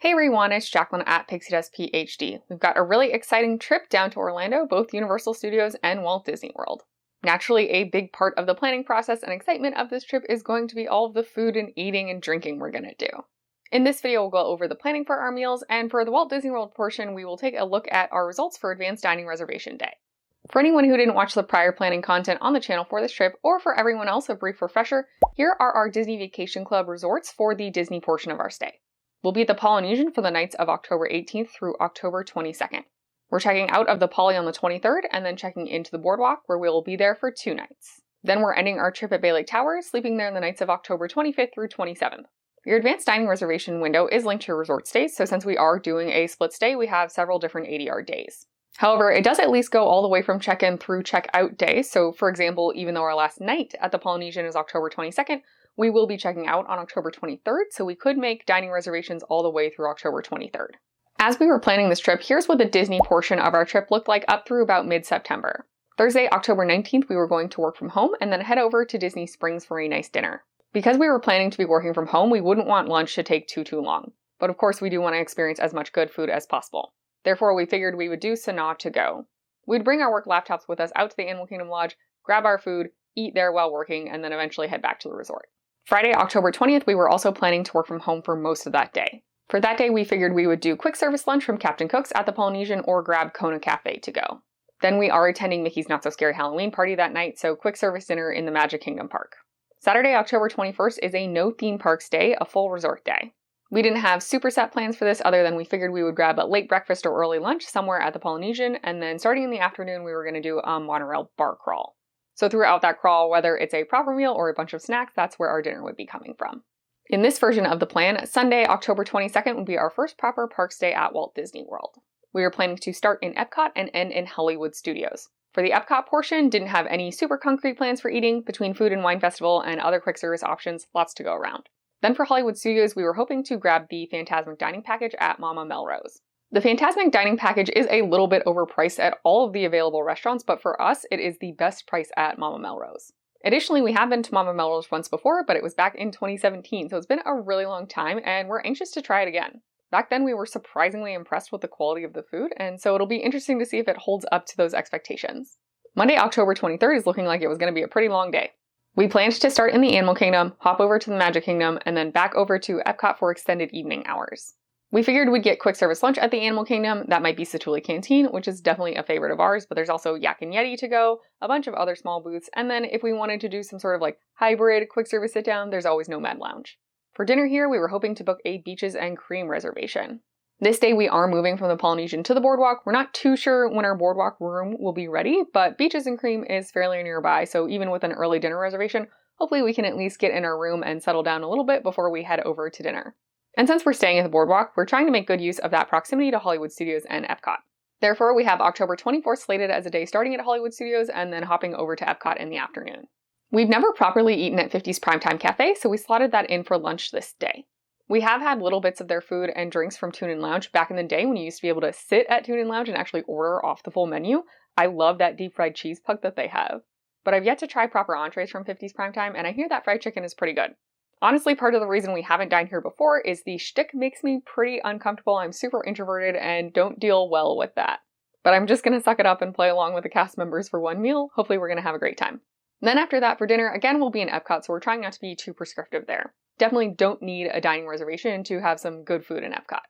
Hey everyone, it's Jacqueline at Pixie Dust PhD. We've got a really exciting trip down to Orlando, both Universal Studios and Walt Disney World. Naturally, a big part of the planning process and excitement of this trip is going to be all of the food and eating and drinking we're going to do. In this video, we'll go over the planning for our meals, and for the Walt Disney World portion, we will take a look at our results for Advanced Dining Reservation Day. For anyone who didn't watch the prior planning content on the channel for this trip, or for everyone else a brief refresher, here are our Disney Vacation Club resorts for the Disney portion of our stay. We'll be at the Polynesian for the nights of October 18th through October 22nd. We're checking out of the Poly on the 23rd and then checking into the Boardwalk, where we will be there for 2 nights. Then we're ending our trip at Bay Lake Towers, sleeping there in the nights of October 25th through 27th. Your advanced dining reservation window is linked to your resort stays, so since we are doing a split stay, we have several different ADR days. However, it does at least go all the way from check-in through check-out day, so for example, even though our last night at the Polynesian is October 22nd, we will be checking out on October 23rd, so we could make dining reservations all the way through October 23rd. As we were planning this trip, here's what the Disney portion of our trip looked like up through about mid-September. Thursday, October 19th, we were going to work from home and then head over to Disney Springs for a nice dinner. Because we were planning to be working from home, we wouldn't want lunch to take too long. But of course, we do want to experience as much good food as possible. Therefore, we figured we would do Sanaa to go. We'd bring our work laptops with us out to the Animal Kingdom Lodge, grab our food, eat there while working, and then eventually head back to the resort. Friday, October 20th, we were also planning to work from home for most of that day. For that day, we figured we would do quick service lunch from Captain Cook's at the Polynesian or grab Kona Cafe to go. Then we are attending Mickey's Not So Scary Halloween party that night, so quick service dinner in the Magic Kingdom Park. Saturday, October 21st is a no theme parks day, a full resort day. We didn't have super set plans for this other than we figured we would grab a late breakfast or early lunch somewhere at the Polynesian, and then starting in the afternoon, we were going to do a monorail bar crawl. So throughout that crawl, whether it's a proper meal or a bunch of snacks, that's where our dinner would be coming from. In this version of the plan, Sunday, October 22nd would be our first proper park stay at Walt Disney World. We are planning to start in Epcot and end in Hollywood Studios. For the Epcot portion, didn't have any super concrete plans for eating between Food and Wine Festival and other quick service options, lots to go around. Then for Hollywood Studios, we were hoping to grab the Fantasmic Dining Package at Mama Melrose. The Fantasmic Dining Package is a little bit overpriced at all of the available restaurants, but for us, it is the best price at Mama Melrose. Additionally, we have been to Mama Melrose once before, but it was back in 2017, so it's been a really long time, and we're anxious to try it again. Back then, we were surprisingly impressed with the quality of the food, and so it'll be interesting to see if it holds up to those expectations. Monday, October 23rd is looking like it was going to be a pretty long day. We planned to start in the Animal Kingdom, hop over to the Magic Kingdom, and then back over to Epcot for extended evening hours. We figured we'd get quick service lunch at the Animal Kingdom. That might be Satu'li Canteen, which is definitely a favorite of ours, but there's also Yak and Yeti to go, a bunch of other small booths, and then if we wanted to do some sort of hybrid quick service sit down, there's always Nomad Lounge. For dinner here, we were hoping to book a Beaches and Cream reservation. This day we are moving from the Polynesian to the Boardwalk. We're not too sure when our Boardwalk room will be ready, but Beaches and Cream is fairly nearby, so even with an early dinner reservation, hopefully we can at least get in our room and settle down a little bit before we head over to dinner. And since we're staying at the Boardwalk, we're trying to make good use of that proximity to Hollywood Studios and Epcot. Therefore, we have October 24th slated as a day starting at Hollywood Studios and then hopping over to Epcot in the afternoon. We've never properly eaten at 50's Primetime Cafe, so we slotted that in for lunch this day. We have had little bits of their food and drinks from Tune In Lounge back in the day when you used to be able to sit at Tune In Lounge and actually order off the full menu. I love that deep fried cheese puck that they have. But I've yet to try proper entrees from 50's Primetime, and I hear that fried chicken is pretty good. Honestly, part of the reason we haven't dined here before is the shtick makes me pretty uncomfortable. I'm super introverted and don't deal well with that. But I'm just gonna suck it up and play along with the cast members for one meal. Hopefully we're gonna have a great time. Then after that, for dinner, again, we'll be in Epcot, so we're trying not to be too prescriptive there. Definitely don't need a dining reservation to have some good food in Epcot.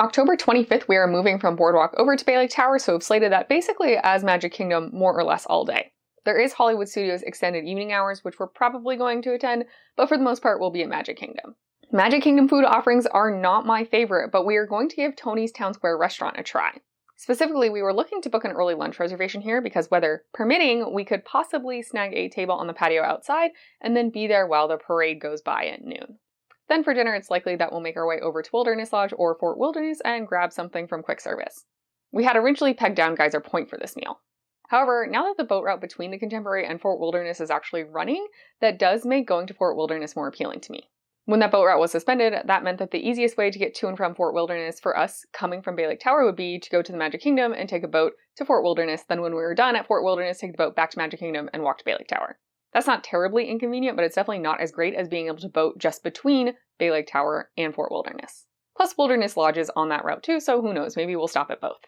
October 25th, we are moving from Boardwalk over to Bay Lake Towers, so we've slated that basically as Magic Kingdom more or less all day. There is Hollywood Studios extended evening hours, which we're probably going to attend, but for the most part, we'll be at Magic Kingdom. Magic Kingdom food offerings are not my favorite, but we are going to give Tony's Town Square restaurant a try. Specifically, we were looking to book an early lunch reservation here because weather permitting, we could possibly snag a table on the patio outside and then be there while the parade goes by at noon. Then for dinner, it's likely that we'll make our way over to Wilderness Lodge or Fort Wilderness and grab something from quick service. We had originally pegged down Geyser Point for this meal. However, now that the boat route between the Contemporary and Fort Wilderness is actually running, that does make going to Fort Wilderness more appealing to me. When that boat route was suspended, that meant that the easiest way to get to and from Fort Wilderness for us coming from Bay Lake Tower would be to go to the Magic Kingdom and take a boat to Fort Wilderness, then when we were done at Fort Wilderness, take the boat back to Magic Kingdom and walk to Bay Lake Tower. That's not terribly inconvenient, but it's definitely not as great as being able to boat just between Bay Lake Tower and Fort Wilderness. Plus Wilderness Lodge is on that route too, so who knows, maybe we'll stop at both.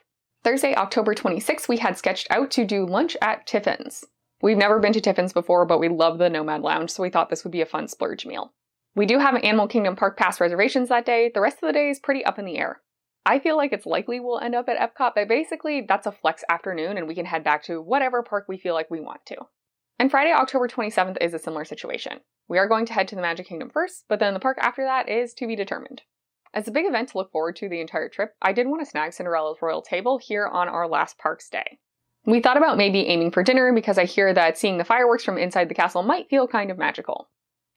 Thursday, October 26th, we had sketched out to do lunch at Tiffin's. We've never been to Tiffin's before, but we love the Nomad Lounge, so we thought this would be a fun splurge meal. We do have Animal Kingdom Park Pass reservations that day. The rest of the day is pretty up in the air. I feel like it's likely we'll end up at Epcot, but basically that's a flex afternoon and we can head back to whatever park we feel like we want to. And Friday, October 27th is a similar situation. We are going to head to the Magic Kingdom first, but then the park after that is to be determined. As a big event to look forward to the entire trip, I did want to snag Cinderella's Royal Table here on our last park's day. We thought about maybe aiming for dinner because I hear that seeing the fireworks from inside the castle might feel kind of magical.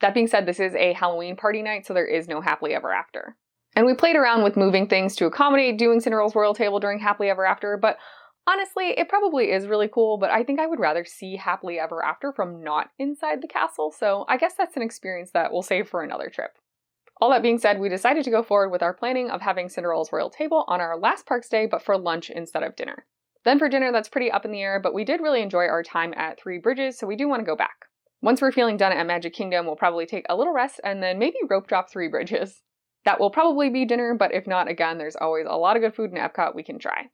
That being said, this is a Halloween party night, so there is no happily ever after. And we played around with moving things to accommodate doing Cinderella's Royal Table during happily ever after, but honestly, it probably is really cool, but I think I would rather see happily ever after from not inside the castle, so I guess that's an experience that we'll save for another trip. All that being said, we decided to go forward with our planning of having Cinderella's Royal Table on our last park's day, but for lunch instead of dinner. Then for dinner, that's pretty up in the air, but we did really enjoy our time at Three Bridges, so we do want to go back. Once we're feeling done at Magic Kingdom, we'll probably take a little rest and then maybe rope drop Three Bridges. That will probably be dinner, but if not, again, there's always a lot of good food in Epcot we can try.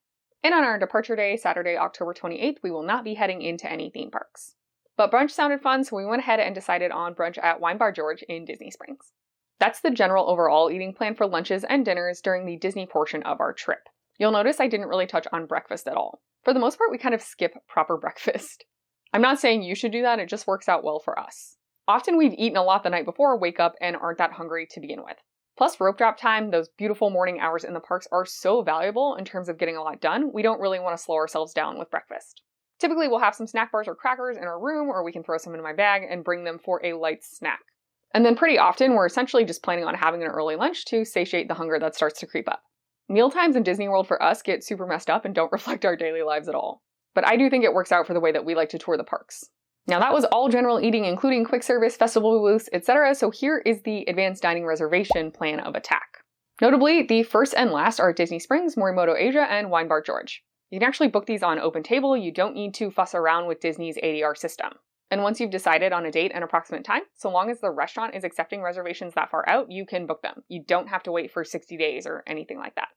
And on our departure day, Saturday, October 28th, we will not be heading into any theme parks. But brunch sounded fun, so we went ahead and decided on brunch at Wine Bar George in Disney Springs. That's the general overall eating plan for lunches and dinners during the Disney portion of our trip. You'll notice I didn't really touch on breakfast at all. For the most part, we kind of skip proper breakfast. I'm not saying you should do that, it just works out well for us. Often we've eaten a lot the night before, wake up, and aren't that hungry to begin with. Plus rope drop time, those beautiful morning hours in the parks are so valuable in terms of getting a lot done, we don't really want to slow ourselves down with breakfast. Typically we'll have some snack bars or crackers in our room, or we can throw some in my bag and bring them for a light snack. And then pretty often we're essentially just planning on having an early lunch to satiate the hunger that starts to creep up. Meal times in Disney World for us get super messed up and don't reflect our daily lives at all. But I do think it works out for the way that we like to tour the parks. Now that was all general eating, including quick service, festival booths, etc. So here is the advanced dining reservation plan of attack. Notably, the first and last are Disney Springs, Morimoto Asia, and Wine Bar George. You can actually book these on OpenTable, you don't need to fuss around with Disney's ADR system. And once you've decided on a date and approximate time, so long as the restaurant is accepting reservations that far out, you can book them. You don't have to wait for 60 days or anything like that.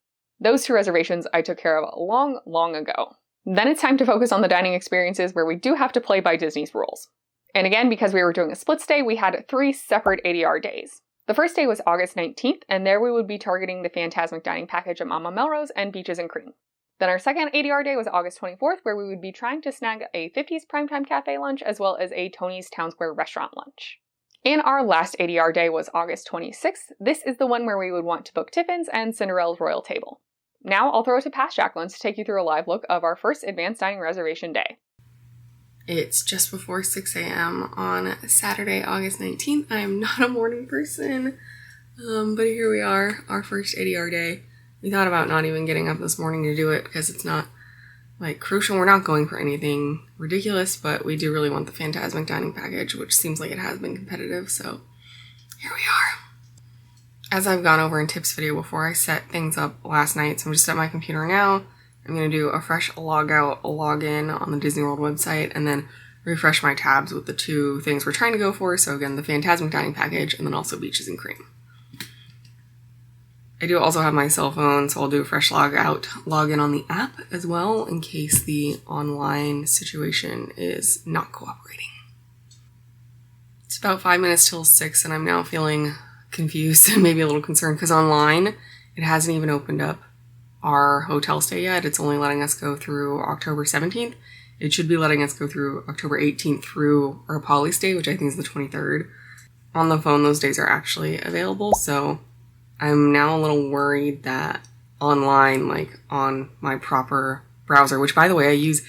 Those two reservations I took care of long ago. Then it's time to focus on the dining experiences where we do have to play by Disney's rules. And again, because we were doing a split stay, we had 3 separate ADR days. The first day was August 19th, and there we would be targeting the Fantasmic Dining Package at Mama Melrose and Beaches and Cream. Then our second ADR day was August 24th, where we would be trying to snag a 50s Primetime Cafe lunch as well as a Tony's Town Square restaurant lunch. And our last ADR day was August 26th. This is the one where we would want to book Tiffin's and Cinderella's Royal Table. Now I'll throw it to past Jacqueline to take you through a live look of our first advanced dining reservation day. It's just before 6 a.m. on Saturday, August 19th. I am not a morning person, but here we are, our first ADR day. We thought about not even getting up this morning to do it because it's not, crucial. We're not going for anything ridiculous, but we do really want the Fantasmic Dining Package, which seems like it has been competitive, so here we are. As I've gone over in Tips video before, I set things up last night, so I'm just at my computer now. I'm going to do a fresh log out, log in on the Disney World website, and then refresh my tabs with the 2 things we're trying to go for. So again, the Fantasmic Dining Package, and then also Beaches and Cream. I do also have my cell phone, so I'll do a fresh log out, log in on the app as well, in case the online situation is not cooperating. It's about 5 minutes till 6, and I'm now feeling confused and maybe a little concerned because online it hasn't even opened up our hotel stay yet. It's only letting us go through October 17th. It should be letting us go through October 18th through our poly stay, which I think is the 23rd. On the phone, those days are actually available, so I'm now a little worried that online, on my proper browser, which by the way I use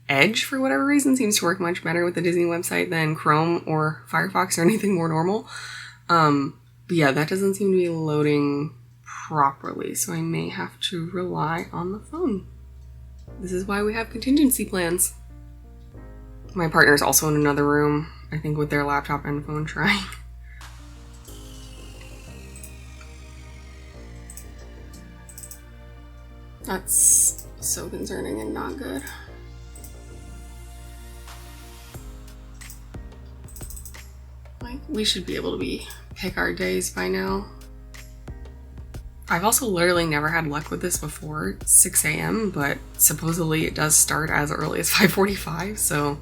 Edge for whatever reason, seems to work much better with the Disney website than Chrome or Firefox or anything more normal. But yeah, that doesn't seem to be loading properly, so I may have to rely on the phone. This is why we have contingency plans. My partner's also in another room, I think with their laptop and phone trying. That's so concerning and not good. We should be able to pick our days by now. I've also literally never had luck with this before 6 a.m., but supposedly it does start as early as 5:45, so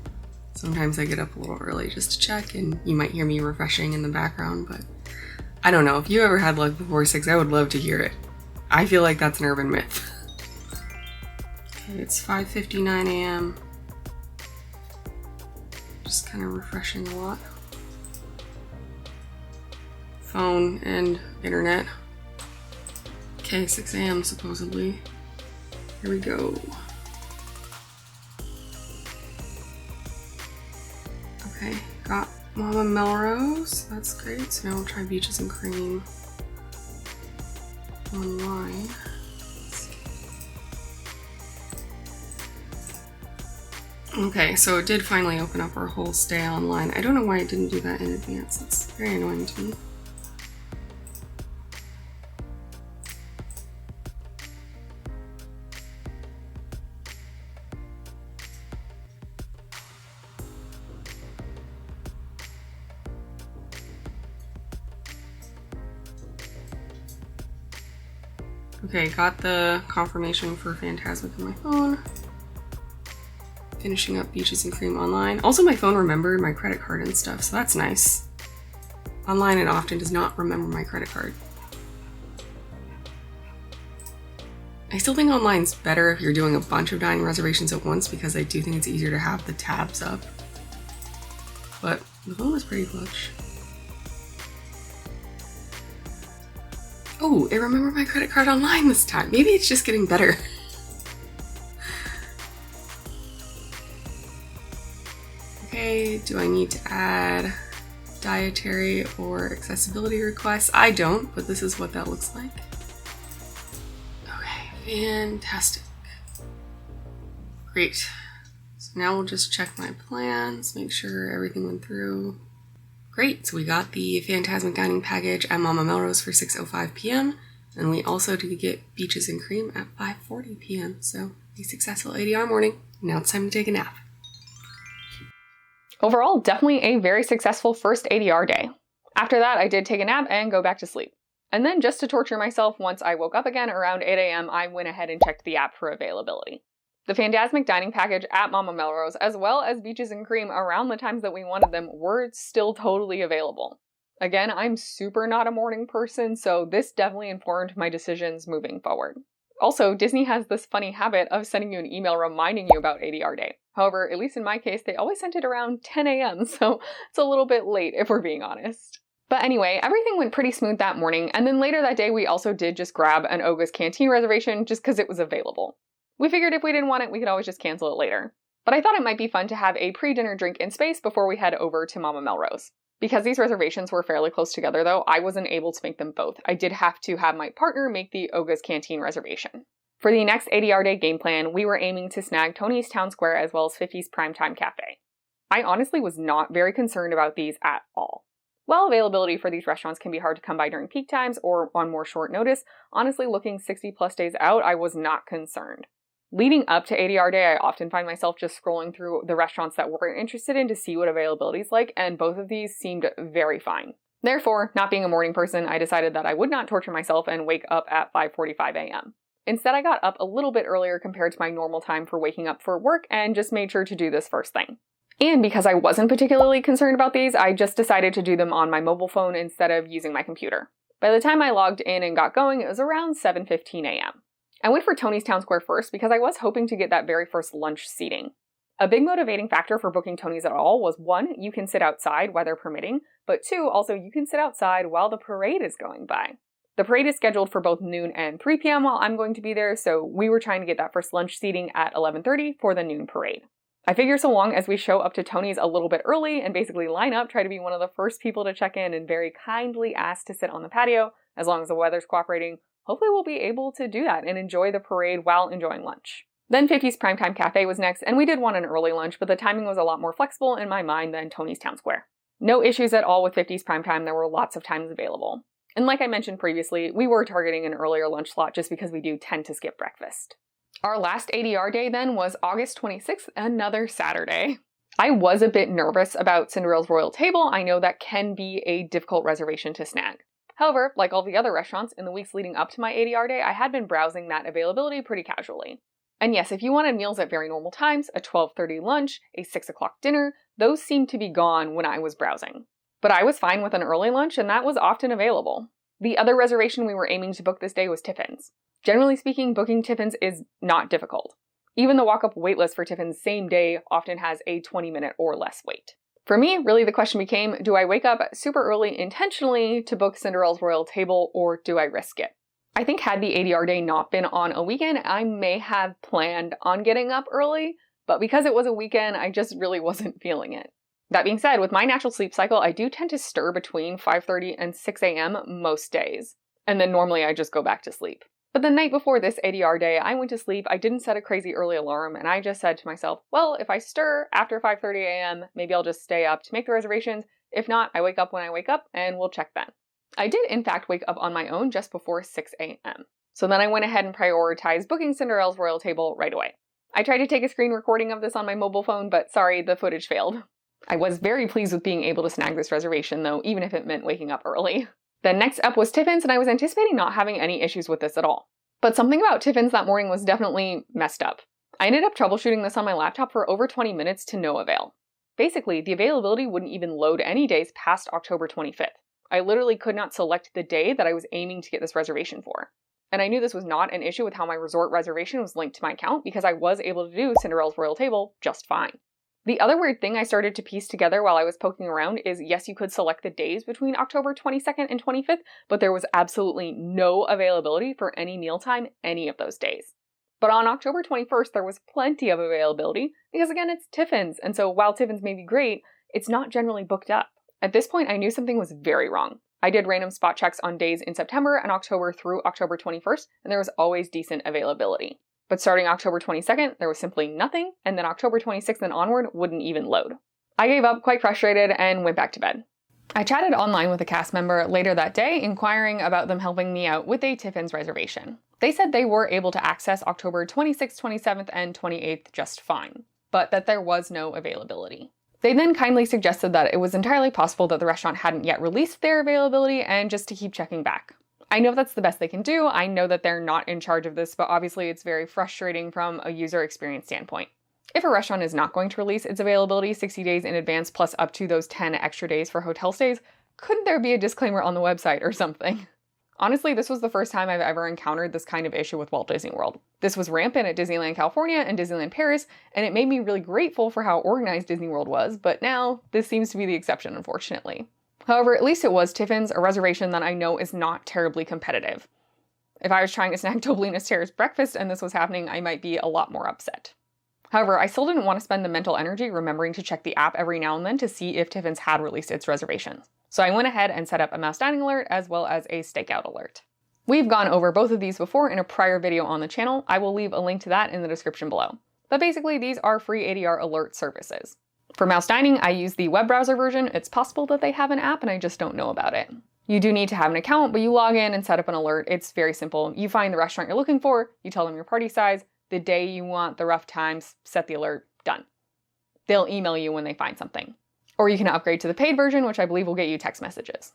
sometimes I get up a little early just to check, and you might hear me refreshing in the background, but I don't know. If you ever had luck before 6, I would love to hear it. I feel like that's an urban myth. Okay, it's 5:59 a.m. Just kind of refreshing a lot. Phone and internet. Okay, 6 a.m. supposedly. Here we go. Okay, got Mama Melrose. That's great. So now we'll try Beaches and Cream online. Okay, so it did finally open up our whole stay online. I don't know why it didn't do that in advance. It's very annoying to me. Okay, got the confirmation for Phantasmic on my phone. Finishing up Beaches and Cream online. Also, my phone remembered my credit card and stuff, so that's nice. Online, it often does not remember my credit card. I still think online's better if you're doing a bunch of dining reservations at once, because I do think it's easier to have the tabs up. But the phone was pretty clutch. Oh, it remembered my credit card online this time. Maybe it's just getting better. Okay, do I need to add dietary or accessibility requests? I don't, but this is what that looks like. Okay, fantastic. Great. So now we'll just check my plans, make sure everything went through. Great, so we got the Phantasmic Dining Package at Mama Melrose for 6:05 p.m. And we also did get Beaches and Cream at 5:40 p.m. So a successful ADR morning. Now it's time to take a nap. Overall, definitely a very successful first ADR day. After that, I did take a nap and go back to sleep. And then just to torture myself, once I woke up again around 8 a.m., I went ahead and checked the app for availability. The Phantasmic Dining Package at Mama Melrose, as well as Beaches and Cream around the times that we wanted them, were still totally available. Again, I'm super not a morning person, so this definitely informed my decisions moving forward. Also, Disney has this funny habit of sending you an email reminding you about ADR Day. However, at least in my case, they always sent it around 10 a.m., so it's a little bit late if we're being honest. But anyway, everything went pretty smooth that morning, and then later that day we also did just grab an Oga's Canteen reservation just because it was available. We figured if we didn't want it, we could always just cancel it later. But I thought it might be fun to have a pre-dinner drink in space before we head over to Mama Melrose. Because these reservations were fairly close together though, I wasn't able to make them both. I did have to have my partner make the Oga's Canteen reservation. For the next ADR Day game plan, we were aiming to snag Tony's Town Square as well as 50's Primetime Cafe. I honestly was not very concerned about these at all. While availability for these restaurants can be hard to come by during peak times or on more short notice, honestly looking 60 plus days out, I was not concerned. Leading up to ADR Day, I often find myself just scrolling through the restaurants that we're interested in to see what availability is like, and both of these seemed very fine. Therefore, not being a morning person, I decided that I would not torture myself and wake up at 5:45 a.m. Instead, I got up a little bit earlier compared to my normal time for waking up for work and just made sure to do this first thing. And because I wasn't particularly concerned about these, I just decided to do them on my mobile phone instead of using my computer. By the time I logged in and got going, it was around 7:15 a.m. I went for Tony's Town Square first because I was hoping to get that very first lunch seating. A big motivating factor for booking Tony's at all was 1, you can sit outside, weather permitting, but 2, also you can sit outside while the parade is going by. The parade is scheduled for both noon and 3 p.m. while I'm going to be there, so we were trying to get that first lunch seating at 11:30 for the noon parade. I figure so long as we show up to Tony's a little bit early and basically line up, try to be one of the first people to check in and very kindly ask to sit on the patio, as long as the weather's cooperating, hopefully we'll be able to do that and enjoy the parade while enjoying lunch. Then 50's Primetime Cafe was next, and we did want an early lunch, but the timing was a lot more flexible in my mind than Tony's Town Square. No issues at all with 50's Primetime, there were lots of times available. And like I mentioned previously, we were targeting an earlier lunch slot just because we do tend to skip breakfast. Our last ADR day then was August 26th, another Saturday. I was a bit nervous about Cinderella's Royal Table. I know that can be a difficult reservation to snag. However, like all the other restaurants, in the weeks leading up to my ADR day, I had been browsing that availability pretty casually. And yes, if you wanted meals at very normal times, a 12:30 lunch, a 6 o'clock dinner, those seemed to be gone when I was browsing. But I was fine with an early lunch, and that was often available. The other reservation we were aiming to book this day was Tiffin's. Generally speaking, booking Tiffin's is not difficult. Even the walk-up waitlist for Tiffin's same day often has a 20-minute or less wait. For me, really the question became, do I wake up super early intentionally to book Cinderella's Royal Table, or do I risk it? I think had the ADR day not been on a weekend, I may have planned on getting up early, but because it was a weekend, I just really wasn't feeling it. That being said, with my natural sleep cycle, I do tend to stir between 5:30 and 6 a.m. most days, and then normally I just go back to sleep. But the night before this ADR day, I went to sleep, I didn't set a crazy early alarm, and I just said to myself, well, if I stir after 5:30 a.m., maybe I'll just stay up to make the reservations. If not, I wake up when I wake up, and we'll check then. I did in fact wake up on my own just before 6 a.m. So then I went ahead and prioritized booking Cinderella's Royal Table right away. I tried to take a screen recording of this on my mobile phone, but sorry, the footage failed. I was very pleased with being able to snag this reservation though, even if it meant waking up early. Then next up was Tiffin's, and I was anticipating not having any issues with this at all. But something about Tiffin's that morning was definitely messed up. I ended up troubleshooting this on my laptop for over 20 minutes to no avail. Basically, the availability wouldn't even load any days past October 25th. I literally could not select the day that I was aiming to get this reservation for. And I knew this was not an issue with how my resort reservation was linked to my account because I was able to do Cinderella's Royal Table just fine. The other weird thing I started to piece together while I was poking around is yes, you could select the days between October 22nd and 25th, but there was absolutely no availability for any mealtime any of those days. But on October 21st, there was plenty of availability because again, it's Tiffin's, and so while Tiffin's may be great, it's not generally booked up. At this point, I knew something was very wrong. I did random spot checks on days in September and October through October 21st, and there was always decent availability. But starting October 22nd, there was simply nothing, and then October 26th and onward wouldn't even load. I gave up, quite frustrated, and went back to bed. I chatted online with a cast member later that day, inquiring about them helping me out with a Tiffin's reservation. They said they were able to access October 26th, 27th, and 28th just fine, but that there was no availability. They then kindly suggested that it was entirely possible that the restaurant hadn't yet released their availability and just to keep checking back. I know that's the best they can do. I know that they're not in charge of this, but obviously it's very frustrating from a user experience standpoint. If a restaurant is not going to release its availability 60 days in advance plus up to those 10 extra days for hotel stays, couldn't there be a disclaimer on the website or something? Honestly, this was the first time I've ever encountered this kind of issue with Walt Disney World. This was rampant at Disneyland California and Disneyland Paris, and it made me really grateful for how organized Disney World was, but now this seems to be the exception, unfortunately. However, at least it was Tiffin's, a reservation that I know is not terribly competitive. If I was trying to snag Tobolina's Terrace breakfast and this was happening, I might be a lot more upset. However, I still didn't want to spend the mental energy remembering to check the app every now and then to see if Tiffin's had released its reservations. So I went ahead and set up a mouse dining alert as well as a stakeout alert. We've gone over both of these before in a prior video on the channel. I will leave a link to that in the description below. But basically, these are free ADR alert services. For mouse dining, I use the web browser version. It's possible that they have an app and I just don't know about it. You do need to have an account, but you log in and set up an alert. It's very simple. You find the restaurant you're looking for, you tell them your party size, the day you want, the rough times, set the alert, done. They'll email you when they find something. Or you can upgrade to the paid version, which I believe will get you text messages.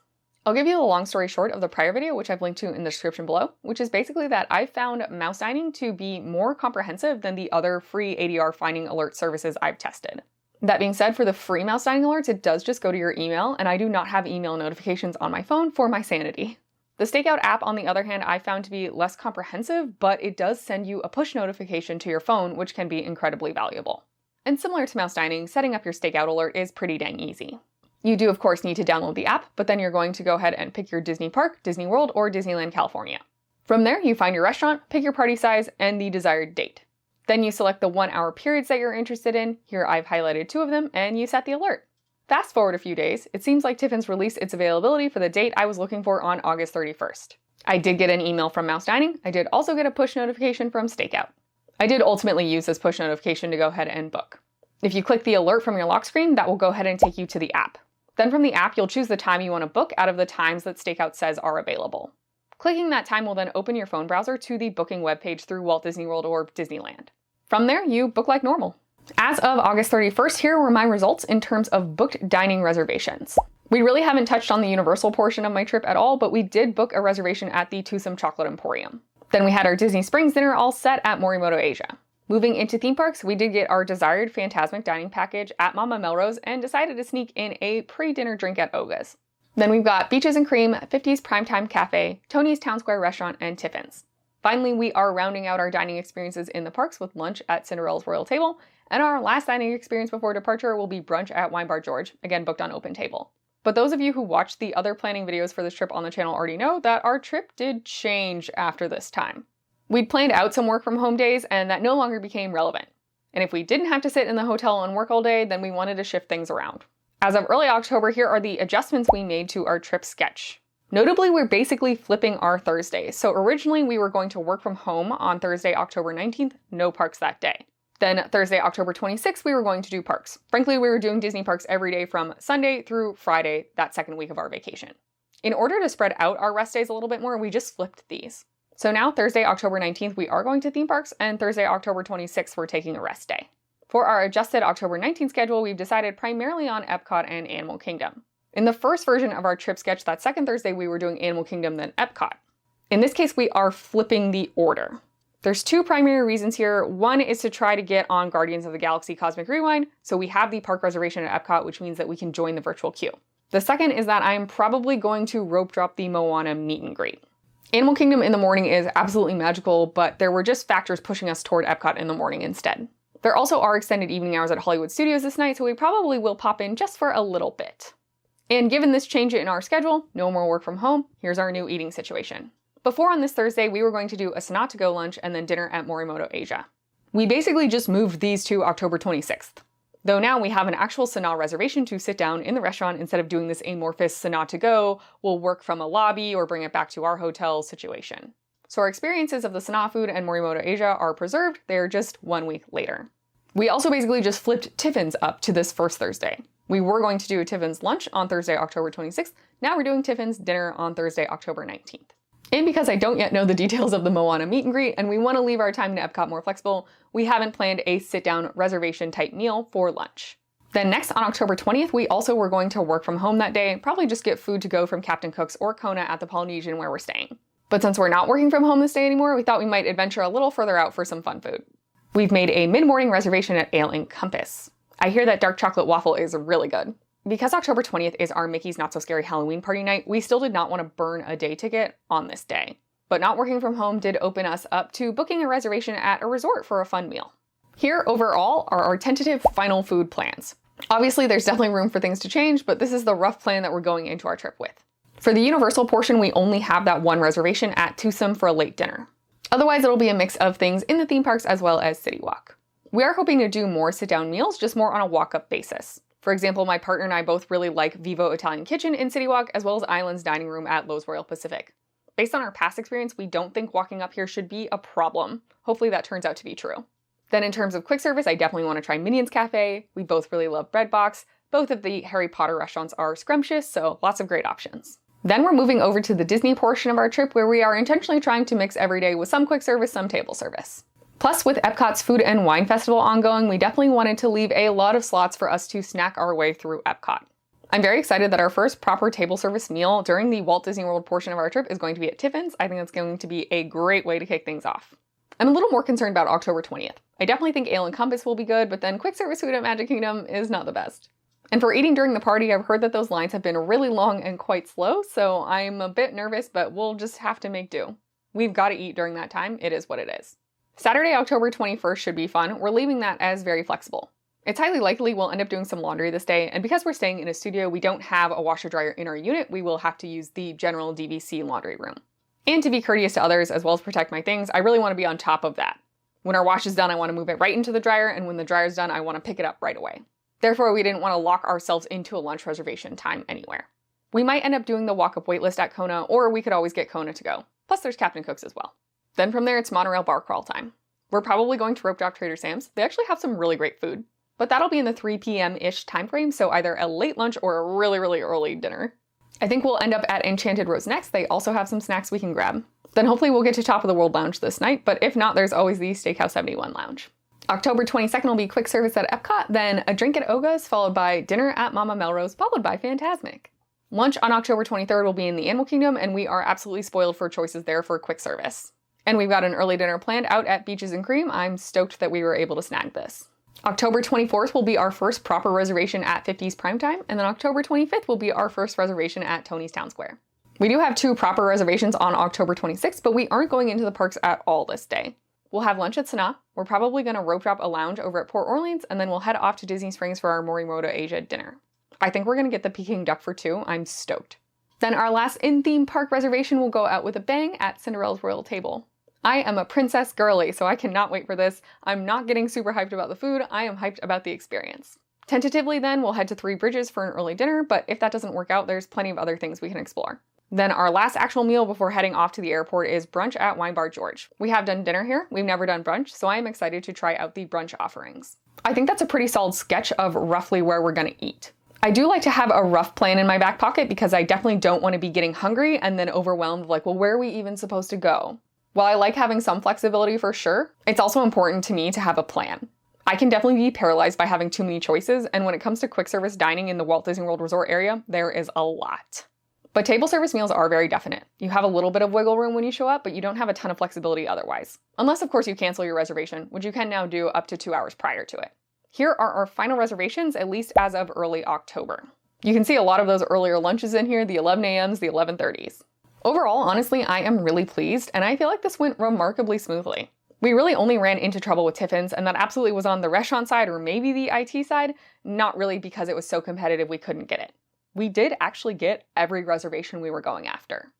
I'll give you the long story short of the prior video, which I've linked to in the description below, which is basically that I found mouse dining to be more comprehensive than the other free ADR finding alert services I've tested. That being said, for the free mouse dining alerts, it does just go to your email, and I do not have email notifications on my phone for my sanity. The Stakeout app, on the other hand, I found to be less comprehensive, but it does send you a push notification to your phone, which can be incredibly valuable. And similar to mouse dining, setting up your Stakeout alert is pretty dang easy. You do, of course, need to download the app, but then you're going to go ahead and pick your Disney Park, Disney World, or Disneyland California. From there, you find your restaurant, pick your party size, and the desired date. Then you select the 1 hour periods that you're interested in. Here I've highlighted 2 of them, and you set the alert. Fast forward a few days, it seems like Tiffin's released its availability for the date I was looking for on August 31st. I did get an email from Mouse Dining. I did also get a push notification from Stakeout. I did ultimately use this push notification to go ahead and book. If you click the alert from your lock screen, that will go ahead and take you to the app. Then from the app, you'll choose the time you want to book out of the times that Stakeout says are available. Clicking that time will then open your phone browser to the booking webpage through Walt Disney World or Disneyland. From there, you book like normal. As of August 31st, here were my results in terms of booked dining reservations. We really haven't touched on the Universal portion of my trip at all, but we did book a reservation at the Twosome Chocolate Emporium. Then we had our Disney Springs dinner all set at Morimoto Asia. Moving into theme parks, we did get our desired Fantasmic dining package at Mama Melrose and decided to sneak in a pre-dinner drink at Oga's. Then we've got Beaches and Cream, 50s Primetime Cafe, Tony's Town Square Restaurant, and Tiffin's. Finally, we are rounding out our dining experiences in the parks with lunch at Cinderella's Royal Table, and our last dining experience before departure will be brunch at Wine Bar George, again booked on Open Table. But those of you who watched the other planning videos for this trip on the channel already know that our trip did change after this time. We'd planned out some work from home days, and that no longer became relevant. And if we didn't have to sit in the hotel and work all day, then we wanted to shift things around. As of early October, here are the adjustments we made to our trip sketch. Notably, we're basically flipping our Thursdays. So originally we were going to work from home on Thursday, October 19th, no parks that day. Then Thursday, October 26th, we were going to do parks. Frankly, we were doing Disney parks every day from Sunday through Friday, that second week of our vacation. In order to spread out our rest days a little bit more, we just flipped these. So now Thursday, October 19th, we are going to theme parks, and Thursday, October 26th, we're taking a rest day. For our adjusted October 19th schedule, we've decided primarily on Epcot and Animal Kingdom. In the first version of our trip sketch that second Thursday, we were doing Animal Kingdom, then Epcot. In this case, we are flipping the order. There's two primary reasons here. One is to try to get on Guardians of the Galaxy Cosmic Rewind, so we have the park reservation at Epcot, which means that we can join the virtual queue. The second is that I'm probably going to rope drop the Moana meet and greet. Animal Kingdom in the morning is absolutely magical, but there were just factors pushing us toward Epcot in the morning instead. There also are extended evening hours at Hollywood Studios this night, so we probably will pop in just for a little bit. And given this change in our schedule, no more work from home, here's our new eating situation. Before on this Thursday, we were going to do a Sanaa to go lunch and then dinner at Morimoto Asia. We basically just moved these to October 26th. Though now we have an actual Sanaa reservation to sit down in the restaurant instead of doing this amorphous Sanaa to go, we'll work from a lobby or bring it back to our hotel situation. So our experiences of the Sanaa food and Morimoto Asia are preserved, they're just 1 week later. We also basically just flipped Tiffin's up to this first Thursday. We were going to do a Tiffin's lunch on Thursday, October 26th, now we're doing Tiffin's dinner on Thursday, October 19th. And because I don't yet know the details of the Moana meet and greet, and we want to leave our time in Epcot more flexible, we haven't planned a sit-down reservation type meal for lunch. Then next on October 20th, we also were going to work from home that day, probably just get food to go from Captain Cook's or Kona at the Polynesian where we're staying. But since we're not working from home this day anymore, we thought we might adventure a little further out for some fun food. We've made a mid-morning reservation at Ale and Compass. I hear that dark chocolate waffle is really good. Because October 20th is our Mickey's Not So Scary Halloween party night, we still did not want to burn a day ticket on this day. But not working from home did open us up to booking a reservation at a resort for a fun meal. Here overall are our tentative final food plans. Obviously there's definitely room for things to change, but this is the rough plan that we're going into our trip with. For the Universal portion, we only have that one reservation at Twosome for a late dinner. Otherwise it'll be a mix of things in the theme parks as well as City Walk. We are hoping to do more sit-down meals, just more on a walk-up basis. For example, my partner and I both really like Vivo Italian Kitchen in City Walk, as well as Island's Dining Room at Loews Royal Pacific. Based on our past experience, we don't think walking up here should be a problem. Hopefully that turns out to be true. Then in terms of quick service, I definitely want to try Minions Cafe. We both really love Bread Box. Both of the Harry Potter restaurants are scrumptious, so lots of great options. Then we're moving over to the Disney portion of our trip, where we are intentionally trying to mix every day with some quick service, some table service. Plus, with Epcot's Food and Wine Festival ongoing, we definitely wanted to leave a lot of slots for us to snack our way through Epcot. I'm very excited that our first proper table service meal during the Walt Disney World portion of our trip is going to be at Tiffin's. I think that's going to be a great way to kick things off. I'm a little more concerned about October 20th. I definitely think Ale and Compass will be good, but then quick service food at Magic Kingdom is not the best. And for eating during the party, I've heard that those lines have been really long and quite slow, so I'm a bit nervous, but we'll just have to make do. We've got to eat during that time. It is what it is. Saturday, October 21st should be fun. We're leaving that as very flexible. It's highly likely we'll end up doing some laundry this day, and because we're staying in a studio, we don't have a washer dryer in our unit, we will have to use the general DVC laundry room. And to be courteous to others, as well as protect my things, I really want to be on top of that. When our wash is done, I want to move it right into the dryer, and when the dryer's done, I want to pick it up right away. Therefore, we didn't want to lock ourselves into a lunch reservation time anywhere. We might end up doing the walk-up waitlist at Kona, or we could always get Kona to go. Plus there's Captain Cook's as well. Then from there, it's monorail bar crawl time. We're probably going to rope drop Trader Sam's. They actually have some really great food. But that'll be in the 3 p.m.-ish time frame, so either a late lunch or a really, really early dinner. I think we'll end up at Enchanted Rose next. They also have some snacks we can grab. Then hopefully we'll get to Top of the World Lounge this night, but if not, there's always the Steakhouse 71 Lounge. October 22nd will be quick service at Epcot, then a drink at Oga's, followed by dinner at Mama Melrose, followed by Fantasmic. Lunch on October 23rd will be in the Animal Kingdom, and we are absolutely spoiled for choices there for quick service. And we've got an early dinner planned out at Beaches and Cream. I'm stoked that we were able to snag this. October 24th will be our first proper reservation at 50's Primetime, and then October 25th will be our first reservation at Tony's Town Square. We do have 2 proper reservations on October 26th, but we aren't going into the parks at all this day. We'll have lunch at Sanaa. We're probably going to rope drop a lounge over at Port Orleans, and then we'll head off to Disney Springs for our Morimoto Asia dinner. I think we're going to get the Peking duck for 2. I'm stoked. Then our last in-theme park reservation will go out with a bang at Cinderella's Royal Table. I am a princess girly, so I cannot wait for this. I'm not getting super hyped about the food. I am hyped about the experience. Tentatively then, we'll head to 3 Bridges for an early dinner, but if that doesn't work out, there's plenty of other things we can explore. Then our last actual meal before heading off to the airport is brunch at Wine Bar George. We have done dinner here, we've never done brunch, so I am excited to try out the brunch offerings. I think that's a pretty solid sketch of roughly where we're gonna eat. I do like to have a rough plan in my back pocket because I definitely don't want to be getting hungry and then overwhelmed like, well, where are we even supposed to go? While I like having some flexibility for sure, it's also important to me to have a plan. I can definitely be paralyzed by having too many choices, and when it comes to quick service dining in the Walt Disney World Resort area, there is a lot. But table service meals are very definite. You have a little bit of wiggle room when you show up, but you don't have a ton of flexibility otherwise. Unless, of course, you cancel your reservation, which you can now do up to 2 hours prior to it. Here are our final reservations, at least as of early October. You can see a lot of those earlier lunches in here, the 11 a.m.s, the 11:30s. Overall, honestly, I am really pleased, and I feel like this went remarkably smoothly. We really only ran into trouble with Tiffin's, and that absolutely was on the restaurant side or maybe the IT side, not really because it was so competitive we couldn't get it. We did actually get every reservation we were going after.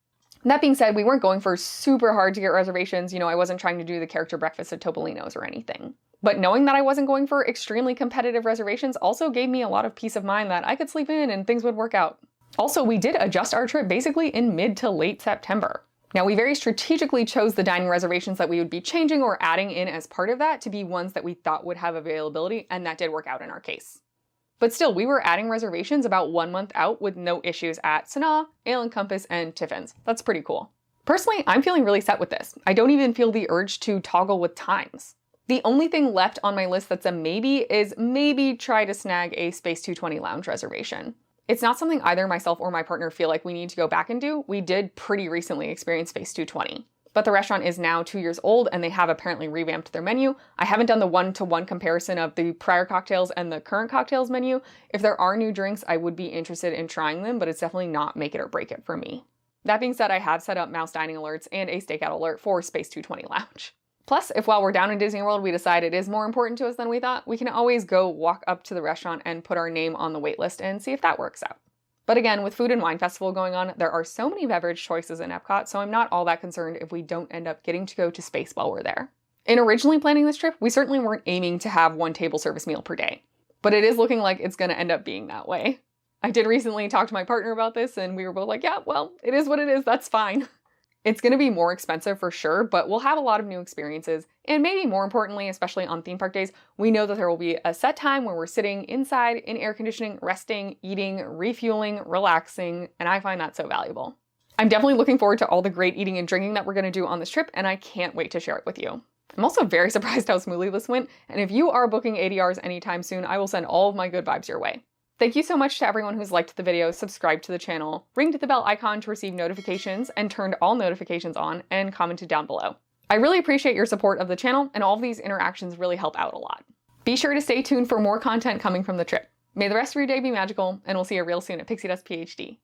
That being said, we weren't going for super hard to get reservations. I wasn't trying to do the character breakfast at Topolino's or anything. But knowing that I wasn't going for extremely competitive reservations also gave me a lot of peace of mind that I could sleep in and things would work out. Also, we did adjust our trip basically in mid to late September. Now, we very strategically chose the dining reservations that we would be changing or adding in as part of that to be ones that we thought would have availability, and that did work out in our case. But still, we were adding reservations about 1 month out with no issues at Sanaa, Ale & Compass, and Tiffin's. That's pretty cool. Personally, I'm feeling really set with this. I don't even feel the urge to toggle with times. The only thing left on my list that's a maybe is maybe try to snag a Space 220 lounge reservation. It's not something either myself or my partner feel like we need to go back and do. We did pretty recently experience Space 220. But the restaurant is now 2 years old and they have apparently revamped their menu. I haven't done the one-to-one comparison of the prior cocktails and the current cocktails menu. If there are new drinks, I would be interested in trying them, but it's definitely not make it or break it for me. That being said, I have set up mouse dining alerts and a stakeout alert for Space 220 Lounge. Plus, if while we're down in Disney World we decide it is more important to us than we thought, we can always go walk up to the restaurant and put our name on the wait list and see if that works out. But again, with Food and Wine Festival going on, there are so many beverage choices in Epcot, so I'm not all that concerned if we don't end up getting to go to Space while we're there. In originally planning this trip, we certainly weren't aiming to have 1 table service meal per day, but it is looking like it's going to end up being that way. I did recently talk to my partner about this and we were both like, yeah, well, it is what it is, that's fine. It's going to be more expensive for sure, but we'll have a lot of new experiences. And maybe more importantly, especially on theme park days, we know that there will be a set time where we're sitting inside in air conditioning, resting, eating, refueling, relaxing, and I find that so valuable. I'm definitely looking forward to all the great eating and drinking that we're going to do on this trip, and I can't wait to share it with you. I'm also very surprised how smoothly this went, and if you are booking ADRs anytime soon, I will send all of my good vibes your way. Thank you so much to everyone who's liked the video, subscribed to the channel, ringed the bell icon to receive notifications, and turned all notifications on, and commented down below. I really appreciate your support of the channel, and all of these interactions really help out a lot. Be sure to stay tuned for more content coming from the trip. May the rest of your day be magical, and we'll see you real soon at Pixie Dust PhD.